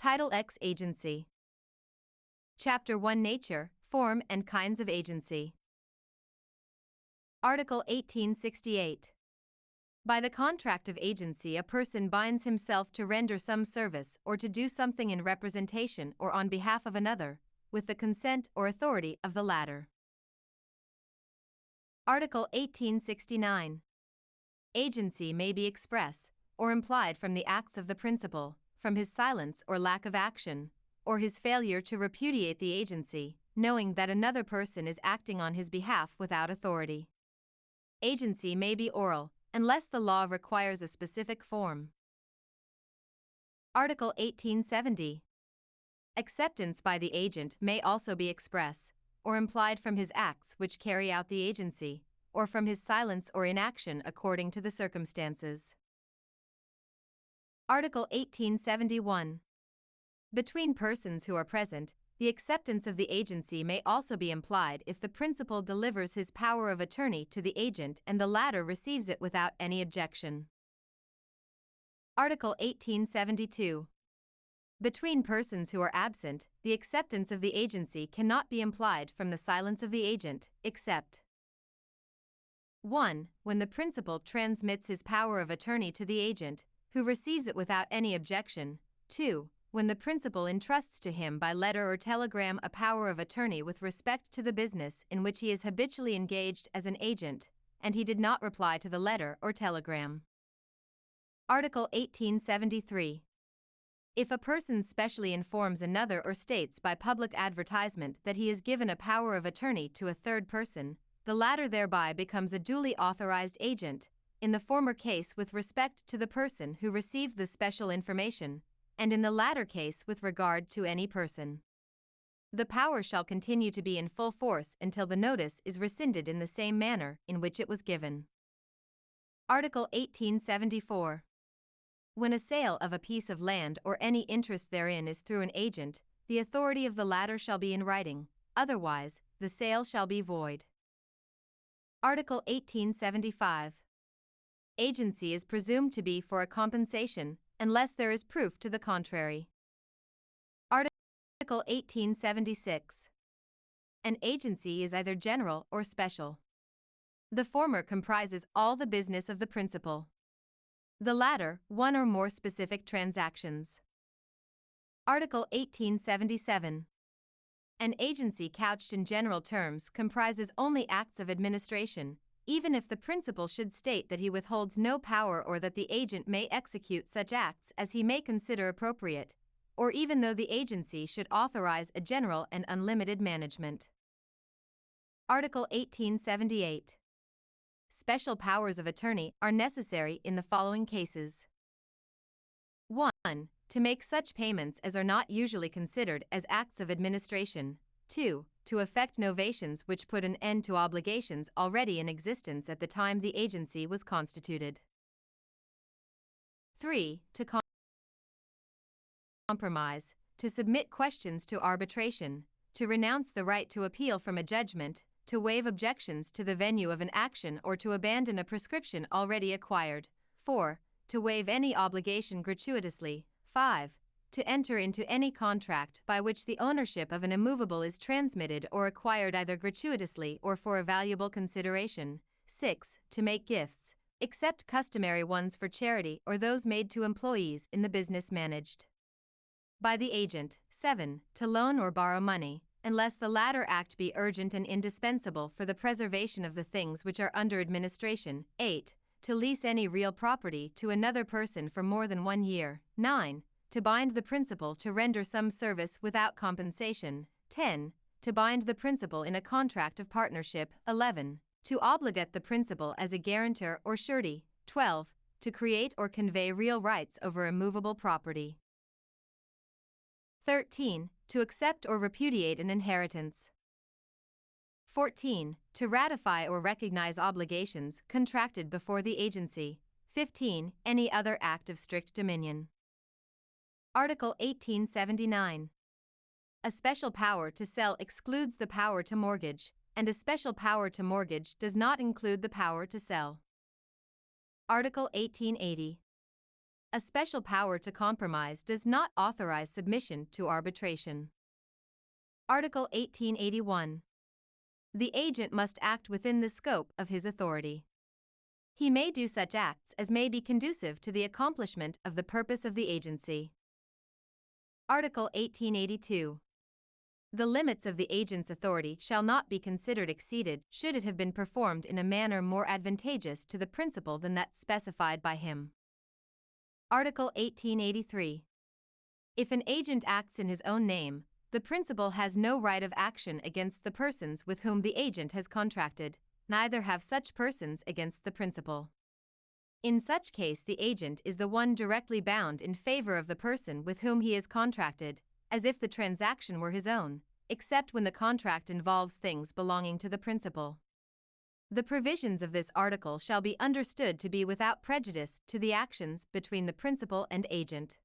Title X Agency. Chapter 1 Nature, Form and Kinds of Agency. Article 1868. By the contract of agency, a person binds himself to render some service or to do something in representation or on behalf of another, with the consent or authority of the latter. Article 1869. Agency may be express or implied from the acts of the principal, from his silence or lack of action, or his failure to repudiate the agency, knowing that another person is acting on his behalf without authority. Agency may be oral, unless the law requires a specific form. Article 1870. Acceptance by the agent may also be express, or implied from his acts which carry out the agency, or from his silence or inaction according to the circumstances. Article 1871. Between persons who are present, the acceptance of the agency may also be implied if the principal delivers his power of attorney to the agent and the latter receives it without any objection. Article 1872. Between persons who are absent, the acceptance of the agency cannot be implied from the silence of the agent, except 1. When the principal transmits his power of attorney to the agent, who receives it without any objection. 2. When the principal entrusts to him by letter or telegram a power of attorney with respect to the business in which he is habitually engaged as an agent, and he did not reply to the letter or telegram. Article 1873. If a person specially informs another or states by public advertisement that he has given a power of attorney to a third person, the latter thereby becomes a duly authorized agent, in the former case with respect to the person who received the special information, and in the latter case with regard to any person. The power shall continue to be in full force until the notice is rescinded in the same manner in which it was given. Article 1874. When a sale of a piece of land or any interest therein is through an agent, the authority of the latter shall be in writing, otherwise, the sale shall be void. Article 1875. Agency is presumed to be for a compensation, unless there is proof to the contrary. Article 1876. An agency is either general or special. The former comprises all the business of the principal. The latter, one or more specific transactions. Article 1877. An agency couched in general terms comprises only acts of administration, even if the principal should state that he withholds no power or that the agent may execute such acts as he may consider appropriate, or even though the agency should authorize a general and unlimited management. Article 1878. Special powers of attorney are necessary in the following cases. 1. To make such payments as are not usually considered as acts of administration. 2. To effect novations which put an end to obligations already in existence at the time the agency was constituted. 3. To compromise, to submit questions to arbitration, to renounce the right to appeal from a judgment, to waive objections to the venue of an action or to abandon a prescription already acquired. 4. To waive any obligation gratuitously. 5. To enter into any contract by which the ownership of an immovable is transmitted or acquired either gratuitously or for a valuable consideration. 6. To make gifts, except customary ones for charity or those made to employees in the business managed by the agent. 7. To loan or borrow money, unless the latter act be urgent and indispensable for the preservation of the things which are under administration. 8. To lease any real property to another person for more than 1 year. 9. To bind the principal to render some service without compensation. 10. To bind the principal in a contract of partnership. 11. To obligate the principal as a guarantor or surety. 12. To create or convey real rights over immovable property. 13. To accept or repudiate an inheritance. 14. To ratify or recognize obligations contracted before the agency. 15. Any other act of strict dominion. Article 1879. A special power to sell excludes the power to mortgage, and a special power to mortgage does not include the power to sell. Article 1880. A special power to compromise does not authorize submission to arbitration. Article 1881. The agent must act within the scope of his authority. He may do such acts as may be conducive to the accomplishment of the purpose of the agency. Article 1882. The limits of the agent's authority shall not be considered exceeded should it have been performed in a manner more advantageous to the principal than that specified by him. Article 1883. If an agent acts in his own name, the principal has no right of action against the persons with whom the agent has contracted, neither have such persons against the principal. In such case, the agent is the one directly bound in favor of the person with whom he is contracted, as if the transaction were his own, except when the contract involves things belonging to the principal. The provisions of this article shall be understood to be without prejudice to the actions between the principal and agent.